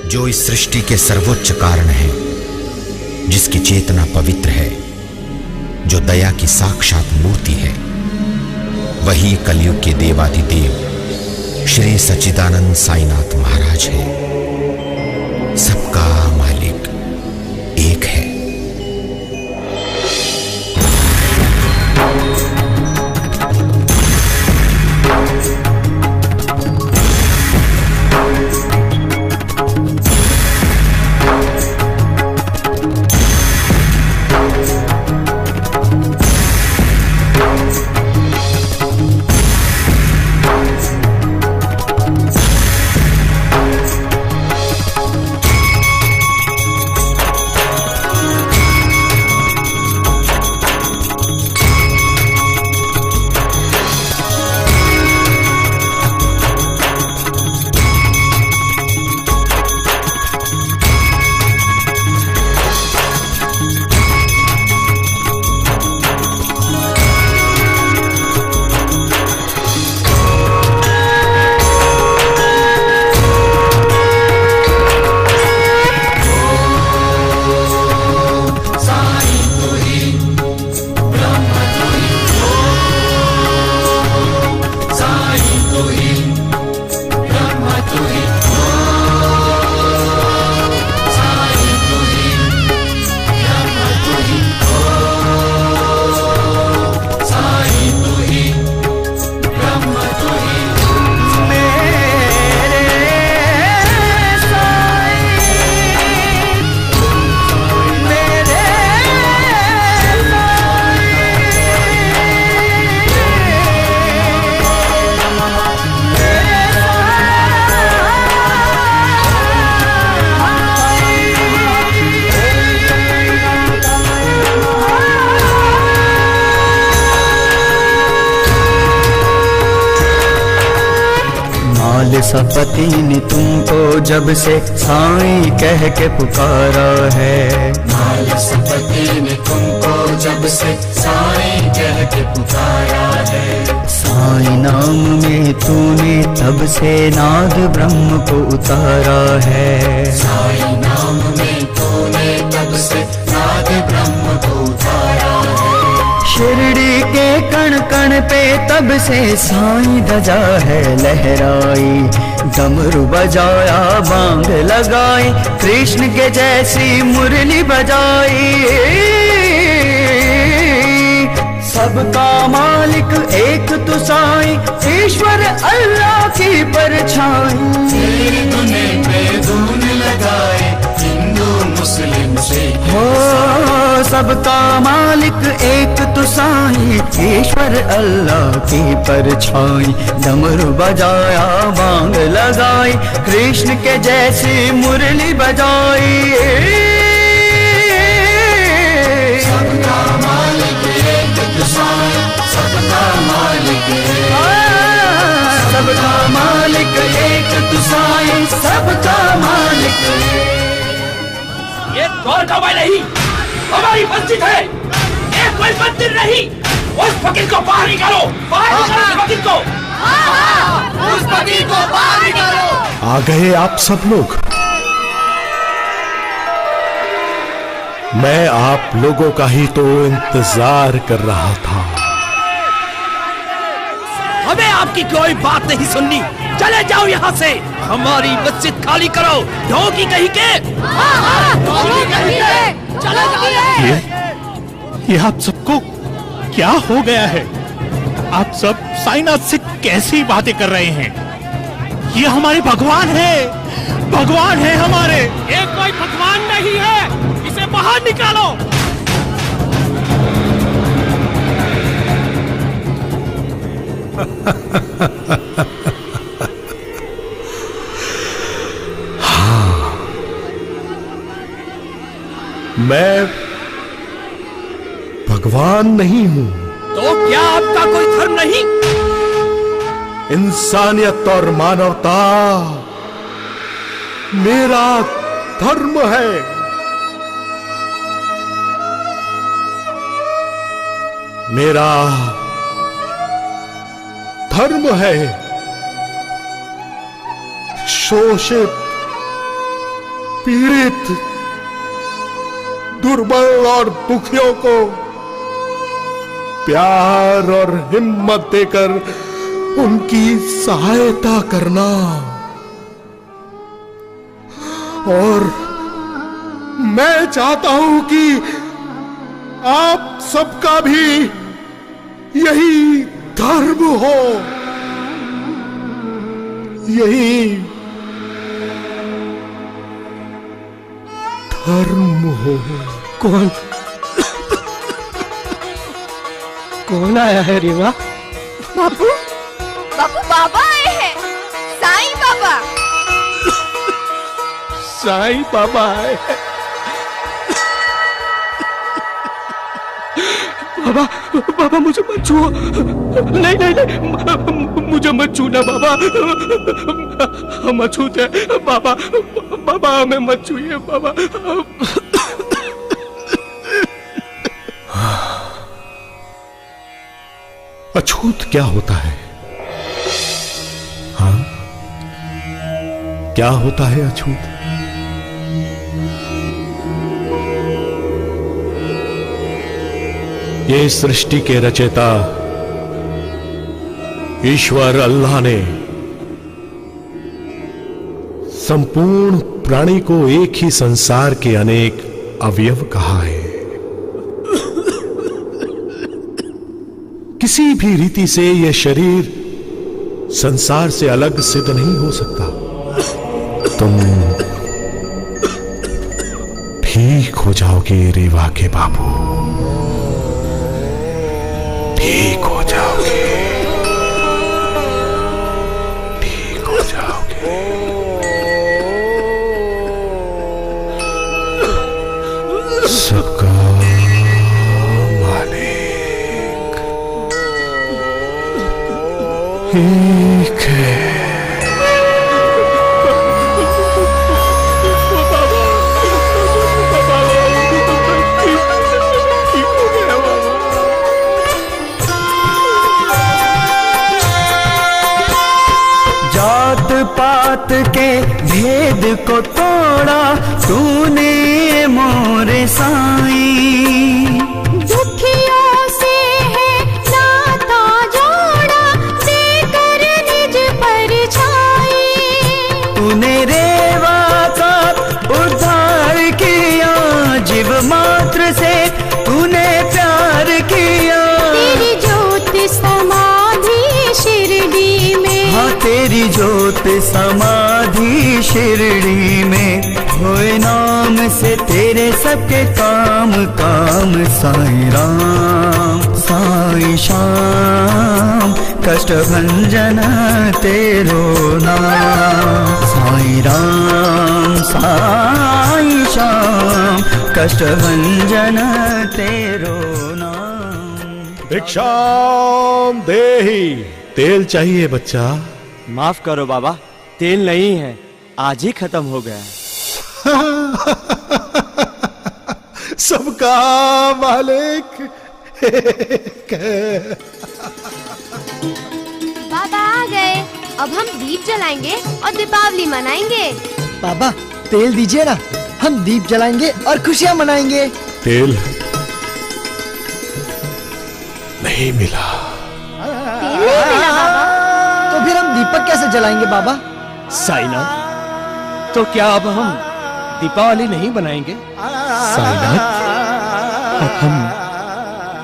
जो इस सृष्टि के सर्वोच्च कारण है, जिसकी चेतना पवित्र है, जो दया की साक्षात मूर्ति है, वही कलयुग के देवाधिदेव श्री सच्चिदानंद साईनाथ महाराज है। सबका मालिक एक है। सपति ने तुमको जब से साईं कह के पुकारा है। सपति ने तुमको जब से साईं कह के पुकारा है। साईं नाम में तूने तब से नाद ब्रह्म को उतारा है। साईं नाम में तूने तब से नाद ब्रह्म को उतारा है। शिरडी के कण कण पे तब से साईं ध्वजा है लहराई। डमरू बजाया बांग लगाई, कृष्ण के जैसी मुरली बजाई। सबका मालिक एक तू साईं, ईश्वर अल्लाह की परछाई। तेरे दुने पे धून लगाए हिंदू मुस्लिम सिख। हो सबका मालिक एक तू साईं, ईश्वर अल्लाह की परछाई। डमरू बजाया बांग लगाई, कृष्ण के जैसी मुरली बजाई। सबका मालिक एक तू साईं, सबका मालिक सबका मालिक एक तू साईं, सबका मालिक। ये गौर कमाई नहीं, हमारी मस्जिद है, ये कोई मंदिर नहीं। उस फकीर को बाहर निकालो, बाहर निकालो उस फकीर को। उस फकीर को बाहर निकालो। आ गए आप सब लोग। मैं आप लोगों का ही तो इंतजार कर रहा था। हमें आपकी कोई बात नहीं सुननी, चले जाओ यहाँ से। हमारी मस्जिद खाली करो, ढोंगी कहीं के। चलो ये आप सबको क्या हो गया है? आप सब साईनाथ से कैसी बातें कर रहे हैं? ये हमारे भगवान है, भगवान है हमारे। ये कोई भगवान नहीं है, इसे बाहर निकालो। हाँ, मैं भगवान नहीं हूं। तो क्या आपका कोई धर्म नहीं? इंसानियत और मानवता मेरा धर्म है। मेरा धर्म है शोषित पीड़ित, दुर्बल और दुखियों को प्यार और हिम्मत देकर उनकी सहायता करना। और मैं चाहता हूं कि आप सबका भी यही धर्म हो, यही धर्म हो। कौन आया है रीवा? बापू, बापू बाबा आए हैं, साईं बाबा। साईं बाबा आए हैं। बाबा मुझे मत छुओ, नहीं नहीं नहीं, मुझे मत छूना बाबा, हम अछूत है बाबा, बाबा हमें मत छूइए बाबा। अछूत क्या होता है? हाँ, क्या होता है अछूत? ये सृष्टि के रचयिता ईश्वर अल्लाह ने संपूर्ण प्राणी को एक ही संसार के अनेक अवयव कहा है। किसी भी रीति से यह शरीर संसार से अलग सिद्ध नहीं हो सकता। तुम ठीक हो जाओगे रेवा के बाबू, ठीक हो जाओगे, ठीक हो जाओगे। सबका मालिक एक है। जात पात के भेद को तोड़ा तूने मोरे साईं, दुखियों से है नाता जोड़ा, देकर निज परछाई। तूने रेवा का उद्धार किया, जीव मात्र से तूने प्यार किया। तेरी ज्योत समाधि शिरडी में, हाँ तेरी ज्योत समाधि शिरडी में, होए नाम से तेरे सबके काम काम। साईं राम साईं श्याम कष्ट भंजन तेरो नाम। साईं राम साईं श्याम कष्ट भंजन तेरो नाम। भिक्षाम देहि। तेल चाहिए बच्चा? माफ करो बाबा, तेल नहीं है, आज ही खत्म हो गया। सबका मालिक एक है। बाबा आ गए, अब हम दीप जलाएंगे और दीपावली मनाएंगे। बाबा तेल दीजिए ना, हम दीप जलाएंगे और खुशियां मनाएंगे। तेल नहीं मिला। तेल नहीं मिला बाबा? तो फिर हम दीपक कैसे जलाएंगे बाबा? साईनाथ, तो क्या अब हम दीपावली नहीं बनाएंगे? साईनाथ, अब हम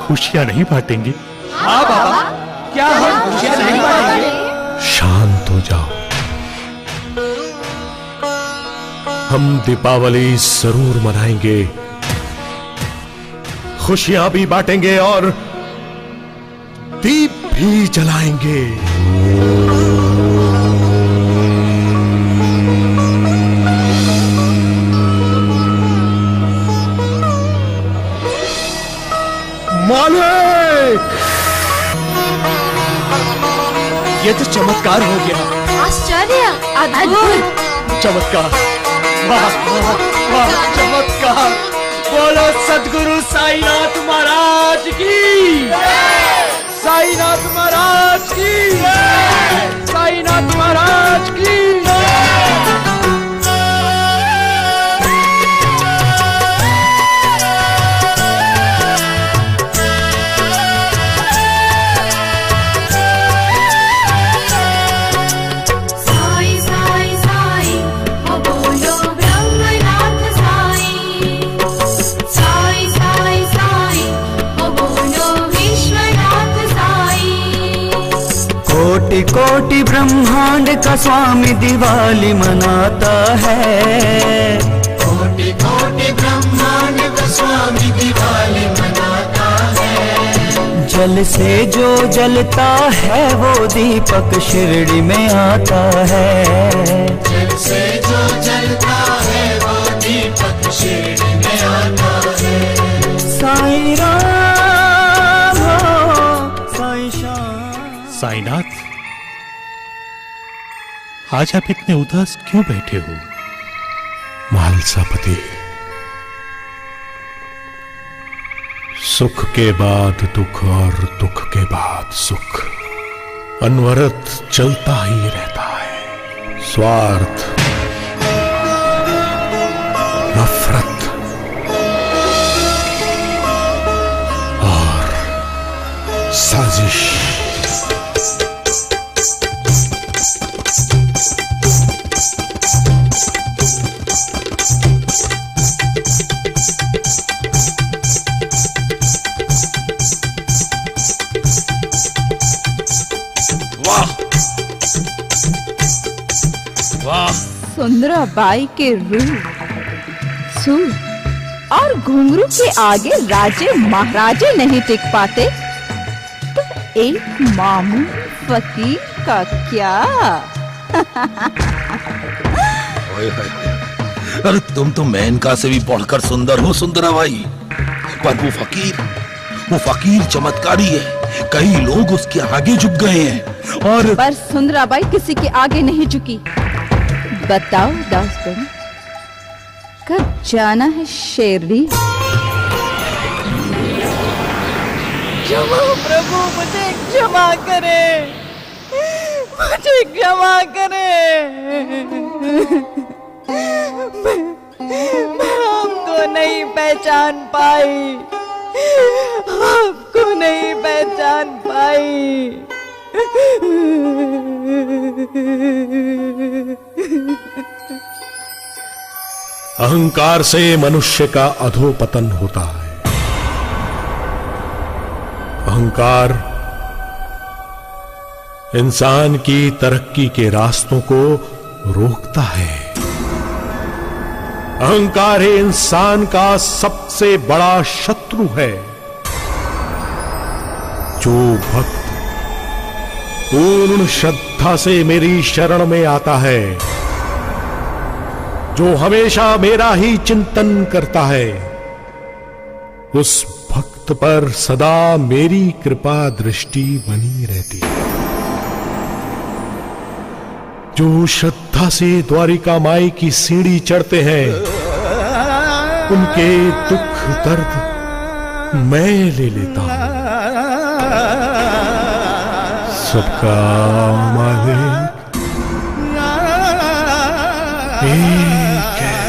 खुशियां नहीं बांटेंगे? हाँ बाबा, क्या हम खुशियां नहीं बांटेंगे? शांत हो जाओ, हम दीपावली जरूर मनाएंगे, खुशियां भी बांटेंगे और दीप भी जलाएंगे। मालिक, ये तो चमत्कार हो गया। आश्चर्य, अद्भुत, चमत्कार, वाह वाह वाह, चमत्कार। बोलो सद्गुरु साईनाथ महाराज की, साईनाथ महाराज की, साईनाथ महाराज की। कोटि ब्रह्मांड का स्वामी दिवाली मनाता है। कोटि कोटि ब्रह्मांड का स्वामी दिवाली मनाता है। जल से जो जलता है वो दीपक शिरडी में आता है। जल से जो जलता है वो दीपक शिरडी में आता है। साईं राम हो, साईं श्याम। साईनाथ, आज आप इतने उदास क्यों बैठे हो? महालसापति, सुख के बाद दुख और दुख के बाद सुख अनवरत चलता ही रहता है। स्वार्थ, नफरत और साजिश। सुंदराबाई के रूप, सूट और घुंघरू के आगे राजे महाराजे नहीं टिक पाते तो एक मामूली फकीर का क्या? अरे तुम तो मेनका से भी बढ़कर सुंदर हो सुंदराबाई, पर वो फकीर चमत्कारी है। कई लोग उसके आगे झुक गए हैं और पर सुंदराबाई किसी के आगे नहीं झुकी। बताओ दासगण, कब जाना है शिरडी? क्षमा प्रभु, मुझे क्षमा करे, मुझे क्षमा करे। मैं आपको नहीं पहचान पाई, आपको नहीं पहचान पाई। अहंकार से मनुष्य का अधोपतन होता है। अहंकार इंसान की तरक्की के रास्तों को रोकता है। अहंकार ही इंसान का सबसे बड़ा शत्रु है। जो भक्त पूर्ण श्रद्धा से मेरी शरण में आता है, जो हमेशा मेरा ही चिंतन करता है, उस भक्त पर सदा मेरी कृपा दृष्टि बनी रहती है। जो श्रद्धा से द्वारिका माई की सीढ़ी चढ़ते हैं, उनके दुख दर्द मैं ले लेता हूं। सबका मालिक एक है।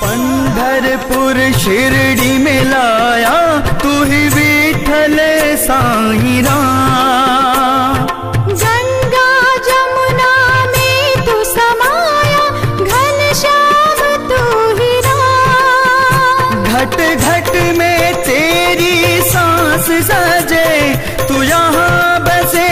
पंढरपुर शिरडी में लाया तू ही विठल साईं राम। गंगा जमुना में तू समाया, घनश्याम तू ही राम। घट घट में तेरी सांस सजे, तू यहाँ बसे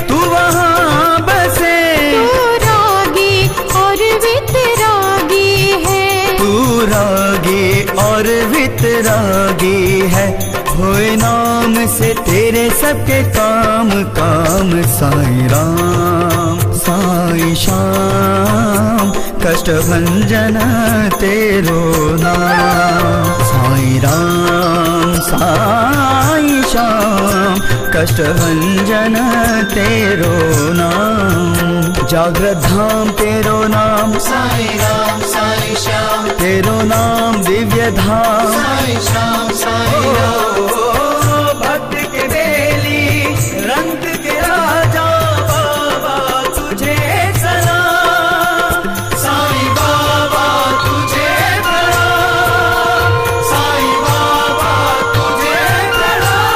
तू वहाँ बसे। तू रागी और वितरागी है, तू रागी और वितरागी है। होए नाम से तेरे सबके काम काम। साईं राम साईं श्याम कष्ट भंजन तेरो नाम। साईं राम साईं श्याम कष्ट भंजन तेरो नाम। जागृत धाम तेरो नाम, साईं राम साईं श्याम तेरो नाम दिव्य धाम। साईं श्याम साईं राम। भक्त के बेली रंग के राजा बाबा तुझे सलाम। साईं बाबा तुझे प्रणाम, साईं बाबा तुझे प्रणाम।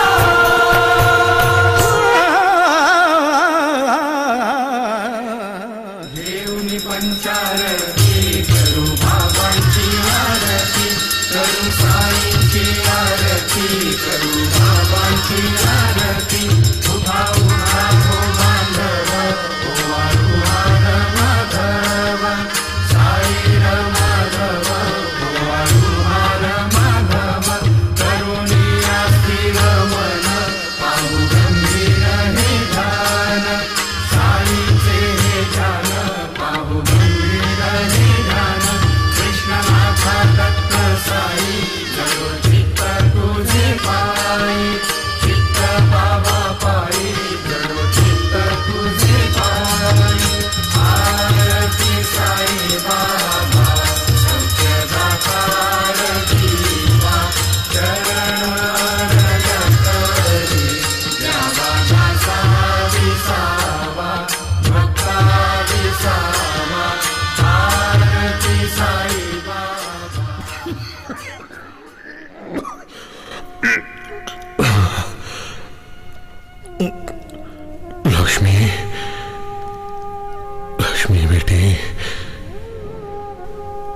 देवनी पंचारती करू बाबांची आरती, करू साईंची आरती, करू बाबांची आरती। उभा उभा लक्ष्मी बेटी,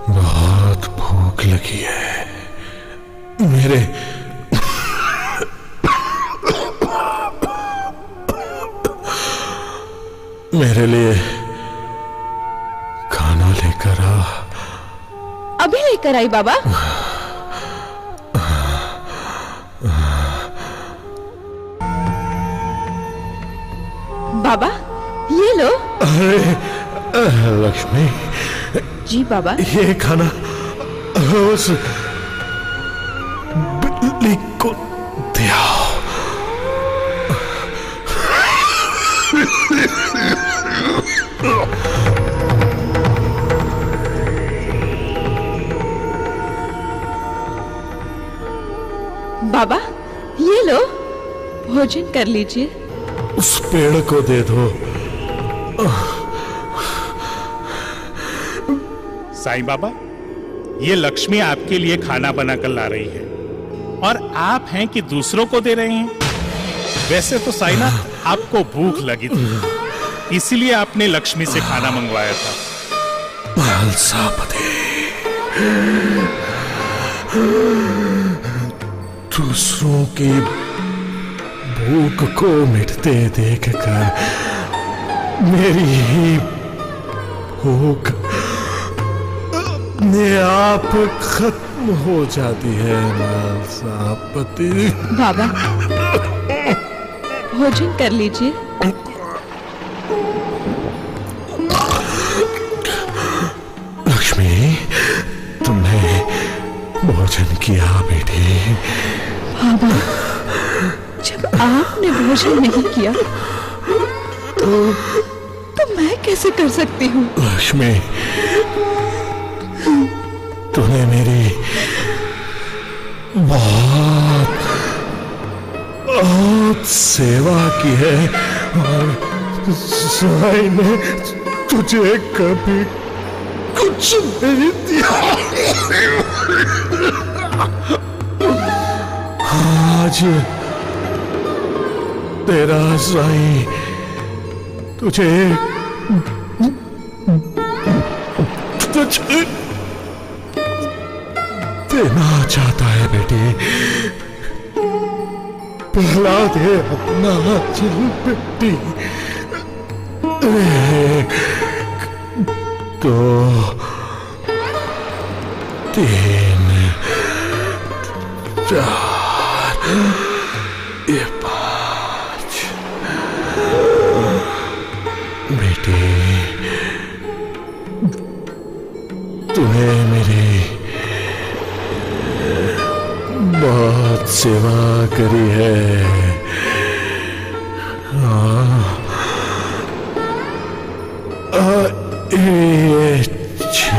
बहुत भूख लगी है। मेरे लिए खाना लेकर आ। अभी लेकर आई बाबा। बाबा ये लो। अरे लक्ष्मी। जी बाबा। ये खाना उस बिल्ली को दिया। बाबा ये लो, भोजन कर लीजिए। उस पेड़ को दे दो। साईं बाबा, ये लक्ष्मी आपके लिए खाना बनाकर ला रही है और आप हैं कि दूसरों को दे रहे हैं। वैसे तो साईनाथ आपको भूख लगी थी, इसीलिए आपने लक्ष्मी से खाना मंगवाया था। दूसरों की भूख को मिटते देखकर मेरी ही भूख अपने आप खत्म हो जाती है। मालसापति। बाबा भोजन कर लीजिए। लक्ष्मी, तुमने भोजन किया बेटी? बाबा जब आपने भोजन नहीं किया तो मैं कैसे कर सकती हूँ? लक्ष्मी, तूने मेरी बहुत सेवा की है और साईं ने तुझे कभी कुछ नहीं दिया। आज तेरा साईं तुझे देना चाहता है बेटी। पिला दे अपना दिल बेटी। 1 2 3 4 ये 5 बेटी, तूने मेरी बहुत सेवा करी है। ये 6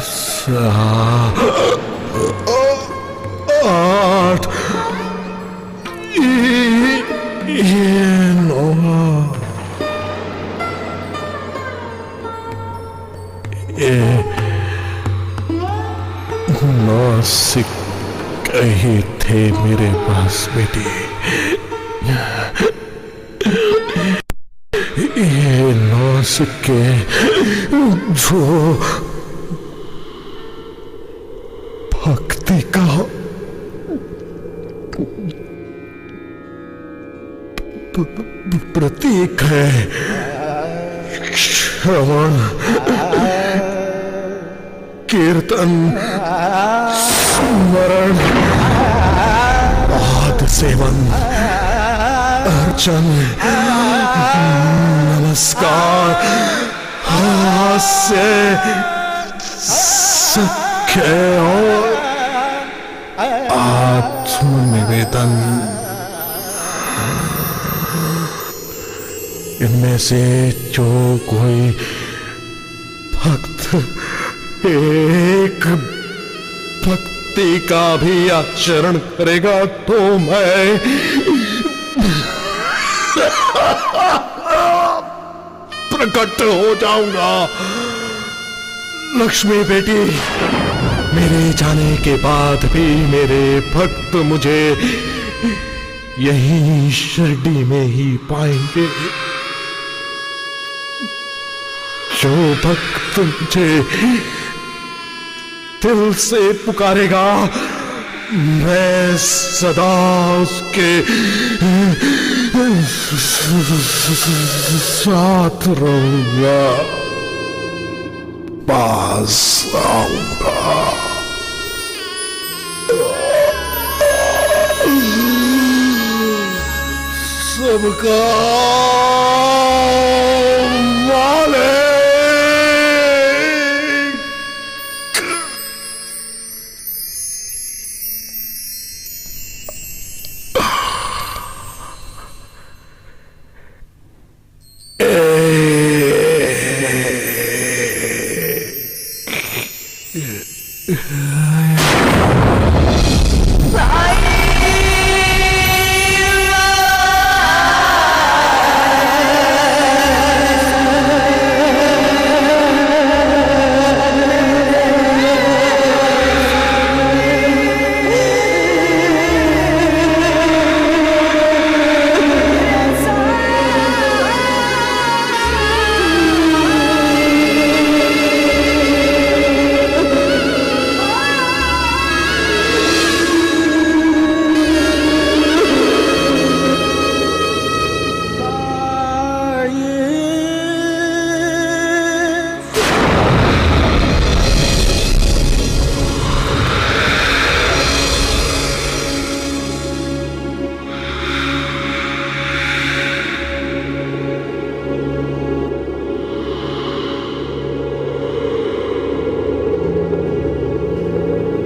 7 8 ये 9 9 सिक्के ही थे मेरे पास बेटी। ये 9 सिक्के जो भक्ति का प्रतीक है। श्रवण, कीर्तन, स्मरण, पाद सेवन, अर्चन, नमस्कार, हास्य, सख्य और आत्मनिवेदन, इनमें से जो कोई भक्त एक भक्ति का भी आचरण करेगा तो मैं प्रकट हो जाऊंगा। लक्ष्मी बेटी, मेरे जाने के बाद भी मेरे भक्त मुझे यहीं शिरडी में ही पाएंगे। जो भक्त मुझे दिल से पुकारेगा, मैं सदा उसके साथ रहूंगा, पास आऊंगा। सबका मालिक।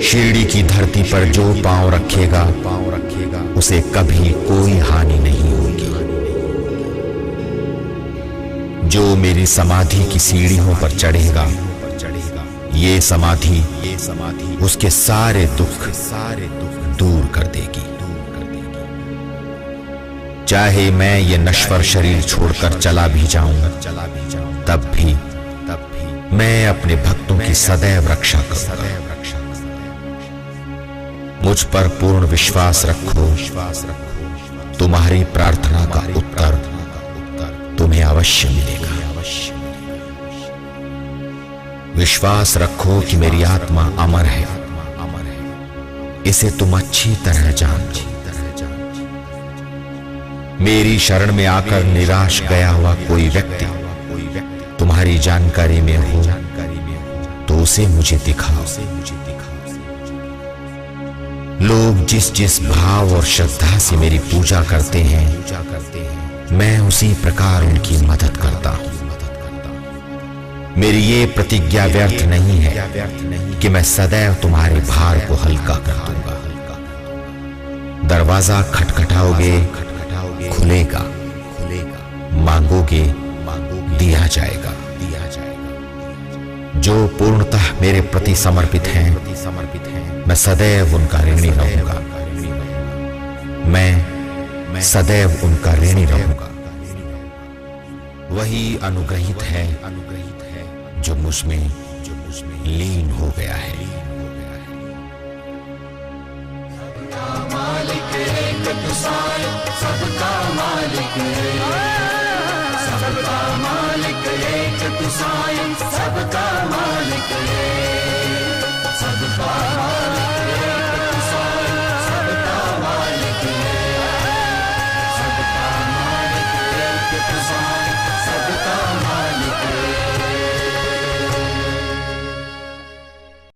शिरडी की धरती पर जो पांव रखेगा उसे कभी कोई हानि नहीं होगी। जो मेरी समाधि की सीढ़ियों पर चढ़ेगा, ये समाधि उसके सारे दुख दूर कर देगी। चाहे मैं ये नश्वर शरीर छोड़कर चला भी जाऊं, तब भी मैं अपने भक्तों की सदैव रक्षा करूंगा। मुझ पर पूर्ण विश्वास रखो, तुम्हारी प्रार्थना का उत्तर तुम्हें अवश्य मिलेगा। विश्वास रखो कि मेरी आत्मा अमर है, इसे तुम अच्छी तरह जानते। मेरी शरण में आकर निराश गया हुआ कोई व्यक्ति तुम्हारी जानकारी में हो तो उसे मुझे दिखाओ। लोग जिस जिस भाव और श्रद्धा से मेरी पूजा करते हैं, मैं उसी प्रकार उनकी मदद करता हूं। मेरी ये प्रतिज्ञा व्यर्थ नहीं है कि मैं सदैव तुम्हारे भार को हल्का कर दूंगा। दरवाजा खटखटाओगे, खुलेगा, मांगोगे, दिया जाएगा। जो पूर्णतः मेरे प्रति समर्पित हैं, मैं सदैव उनका ऋणी रहूंगा। मैं सदैव उनका ऋणी रहूंगा। वही अनुग्रहित है जो मुझ में लीन हो गया है। मालिक एक तुसाए, सबका मालिक